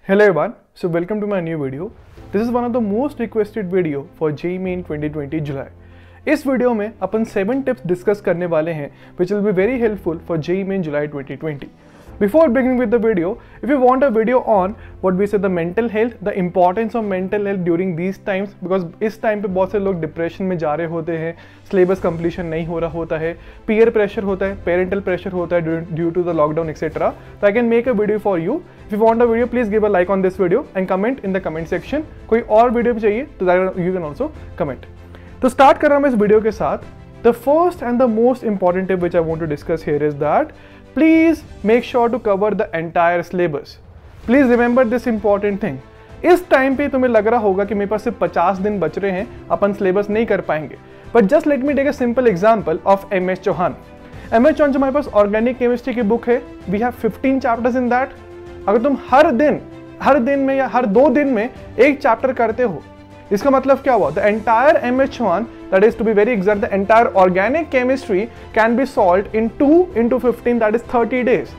Hello everyone, so welcome to my new video. This is one of the most requested video for JEE Main 2020 July. इस video में अपन 7 tips discuss करने वाले हैं which will be very helpful for JEE Main July 2020. Before beginning with the video, if you want a video on what we say the mental health, the importance of mental health during these times, because इस time पे बहुत से लोग depression में जा रहे होते हैं, सिलेबस कंप्लीशन नहीं हो रहा होता है, पीयर प्रेशर होता है, पेरेंटल प्रेशर होता है due to the lockdown etcetera, तो I can make a video for you. If you want a video please give a like on this video and comment in the comment section. कोई और video भी चाहिए तो you can also comment. तो start कर रहा हूँ मैं इस वीडियो के साथ. The first and the most important tip which I want to discuss here is that please make sure to cover the entire syllabus. Please remember this important thing. इस time पे तुम्हें लग रहा होगा कि मेरे पास सिर्फ 50 दिन बच रहे हैं, अपन सिलेबस नहीं कर पाएंगे. But just let me take a simple example of MS. Chauhan. MS. Chauhan जो हमारे पास ऑर्गेनिक केमिस्ट्री की बुक है, we have 15 chapters in that. अगर तुम हर दिन में या हर 2 दिन में एक चैप्टर करते हो, इसका मतलब क्या हुआ? The entire MS. Chauhan, that is to be very exact, the entire organic chemistry can be solved in 2 into 15, that is 30 days.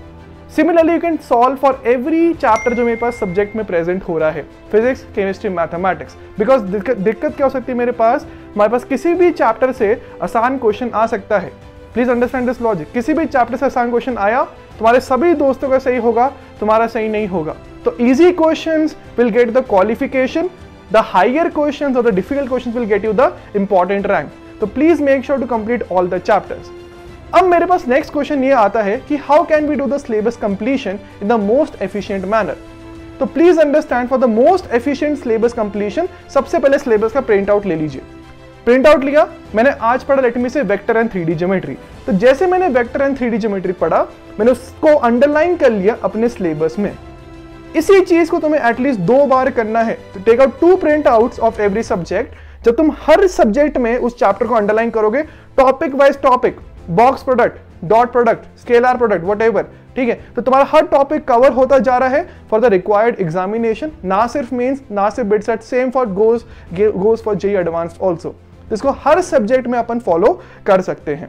Similarly, you can solve for every chapter जो मेरे पास सब्जेक्ट में प्रेजेंट हो रहा है, फिजिक्स, केमिस्ट्री, मैथमेटिक्स. बिकॉज दिक्कत क्या हो सकती है हमारे पास किसी भी चैप्टर से आसान क्वेश्चन आ सकता है. Please understand this logic. किसी भी चैप्टर से आसान क्वेश्चन आया, तुम्हारे सभी दोस्तों का सही होगा, तुम्हारा सही नहीं होगा. तो easy questions will get the qualification. The higher questions or the difficult questions will get you the important rank. So please make sure to complete all the chapters. अब मेरे पास next question ये आता है कि how can we do the syllabus completion in the most efficient manner? तो please understand, for the most efficient syllabus completion, सबसे पहले syllabus का print out ले लीजिए. प्रिंट आउट लिया, मैंने आज पढ़ा लेट मी से वेक्टर एंड 3D ज्योमेट्री. तो जैसे मैंने वेक्टर एंड 3D ज्योमेट्री पढ़ा, मैंने उसको अंडरलाइन कर लिया अपने सिलेबस में. इसी चीज को तुम्हें एटलीस्ट 2 बार करना है. तो take out 2 printouts of every subject. जब तुम हर सब्जेक्ट में उस चैप्टर को अंडरलाइन करोगे, topic wise topic, box product, dot product, scalar product, whatever, ठीक है, तो तुम्हारा हर टॉपिक कवर होता जा रहा है फॉर द रिक्वायर्ड एग्जामिनेशन. ना सिर्फ मेंस, ना सिर्फ BITSAT, same for goes for JEE advanced also. इसको हर सब्जेक्ट में अपन फॉलो कर सकते हैं.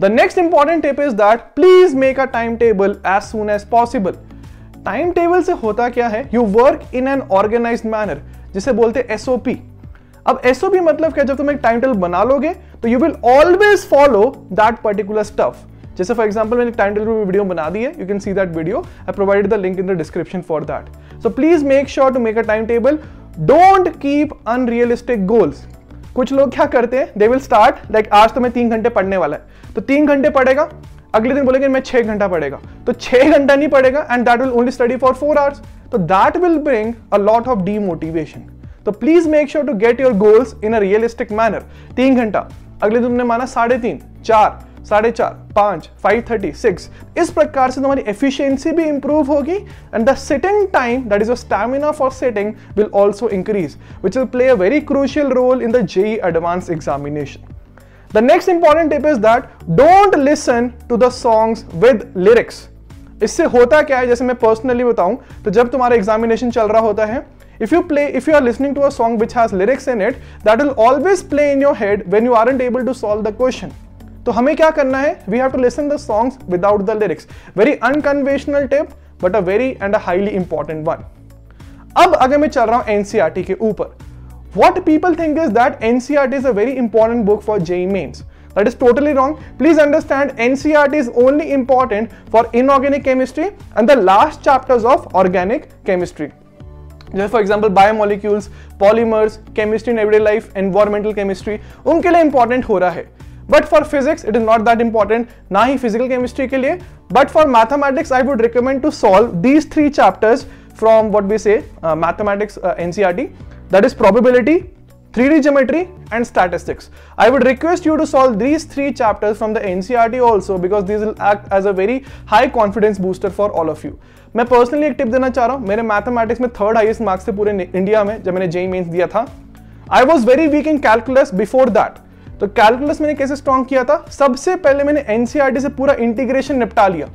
The next important tip is that please make a time table as soon as possible. Time table से होता क्या है? You work in an organised manner, जिसे बोलते हैं एसओपी. अब एसओपी मतलब क्या? जब तुम एक टाइम टेबल बना लोगे तो you will always follow that particular stuff. जैसे फॉर एग्जांपल मैंने टाइम टेबल वीडियो बना दी है, you can see that video. I provided the link in the description for that. So please make sure to make a time table. Don't keep unrealistic goals. कुछ लोग क्या करते हैं? They will start like आज तो मैं 3 घंटे पढ़ने वाला है, तो 3 घंटे पढ़ेगा, अगले दिन बोलेंगे मैं 6 घंटा पढ़ेगा, तो 6 घंटा नहीं पढ़ेगा and that will only study for 4 hours. तो that will bring a lot of demotivation. तो please make sure to get your goals in a realistic manner. 3 घंटा, अगले दिन तुमने माना 3.5, 4, 4.5, 5, 5:30, 6. इस प्रकार से तुम्हारी एफिशिएंसी भी इंप्रूव होगी and the sitting time, that is your stamina for sitting, will also increase, which will play a very crucial role in the JEE advance examination. The next important tip is that don't listen to the songs with lyrics. इससे होता क्या है? जैसे मैं personally बताऊं, तो जब तुम्हारा एग्जामिनेशन चल रहा होता है, if you are listening to a song which has lyrics in it, that will always play in your head when you aren't able to solve the question. तो हमें क्या करना है? We have to listen the songs without the lyrics. Very unconventional tip, but a very and a highly important one. अब अगर मैं चल रहा हूं NCERT के ऊपर, what people think is that NCERT is a very important book for JEE Mains. That is totally wrong. Please understand, NCERT is only important for inorganic chemistry and the last chapters of organic chemistry. Just for example, biomolecules, polymers, chemistry in everyday life, environmental chemistry, उनके लिए important हो रहा है. But for physics, it is not that important. ना ही physical chemistry के लिए. But for mathematics, I would recommend to solve these 3 chapters from what we say mathematics NCERT. That is probability, 3D geometry and statistics. I would request you to solve these 3 chapters from the NCERT also, because these will act as a very high confidence booster for all of you. मैं personally एक tip देना चाह रहा हूँ. मेरे mathematics में 3rd highest marks थे पूरे इंडिया में जब मैंने जेईई मेंस दिया था. I was very weak in calculus before that. तो कैलकुलस मैंने कैसे स्ट्रॉन्ग किया था? सबसे पहले मैंने NCERT से पूरा इंटीग्रेशन निपटा लिया.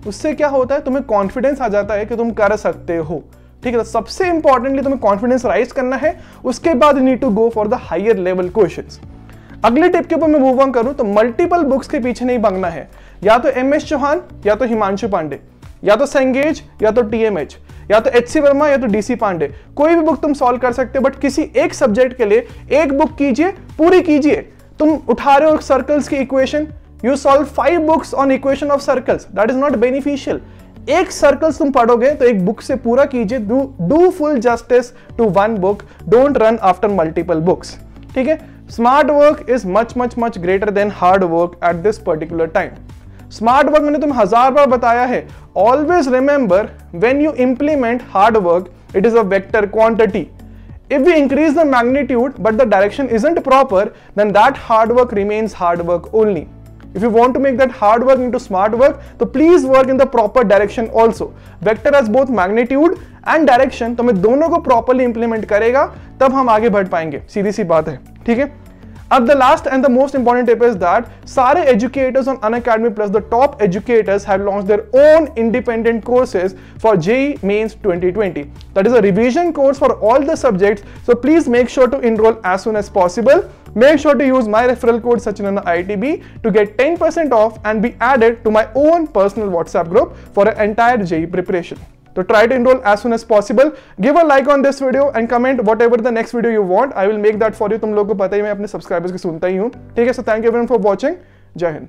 उससे क्या होता है? तुम्हें कॉन्फिडेंस आ जाता है कि तुम कर सकते हो. ठीक है, तो सबसे इंपॉर्टेंटली तुम्हें कॉन्फिडेंस राइज करना है. उसके बाद you need to go for the higher level questions. अगले टिप के ऊपर मैं मूव ऑन करूं तो मल्टीपल बुक्स के पीछे नहीं भागना है. या तो एम.एस. चौहान या तो हिमांशु पांडे. या तो सेंगेज या तो टीएमएच या तो एचसी वर्मा या तो डीसी पांडे, कोई भी बुक तुम सॉल्व कर सकते हो, बट किसी एक सब्जेक्ट के लिए एक बुक कीजिए, पूरी कीजिए। तुम उठा रहे हो सर्कल्स की equation, you solve 5 books on equation of circles, that is not beneficial. एक सर्कल्स तुम पढ़ोगे तो एक बुक से पूरा कीजिए, do full justice to one book, don't run after multiple books, ठीक है। Smart work is much much much greater than hard work at this particular time. Smart work मैंने तुम्हें 1000 बार बताया है, always remember when you implement hard work it is a vector quantity. If we increase the magnitude but the direction isn't proper, then that hard work remains hard work only. If you want to make that hard work into smart work, so please work in the proper direction also. Vector has both magnitude and direction, तो मैं दोनों को properly implement करेगा तब हम आगे बढ़ पाएंगे, सीधी सी बात है, ठीक है। अब the last and the most important tip is that सारे educators on Unacademy plus the top educators have launched their own independent courses for JEE Mains 2020. That is a revision course for all the subjects. So please make sure to enroll as soon as possible. Make sure to use my referral code Sachinana IITB to get 10% off and be added to my own personal WhatsApp group for an entire JEE preparation. So try to enroll as soon as possible. Give a like on this video and comment whatever the next video you want. I will make that for you. तुम लोगों को पता ही मैं अपने subscribers की सुनता ही हूँ, ठीक है। So thank you everyone for watching. जय हिंद।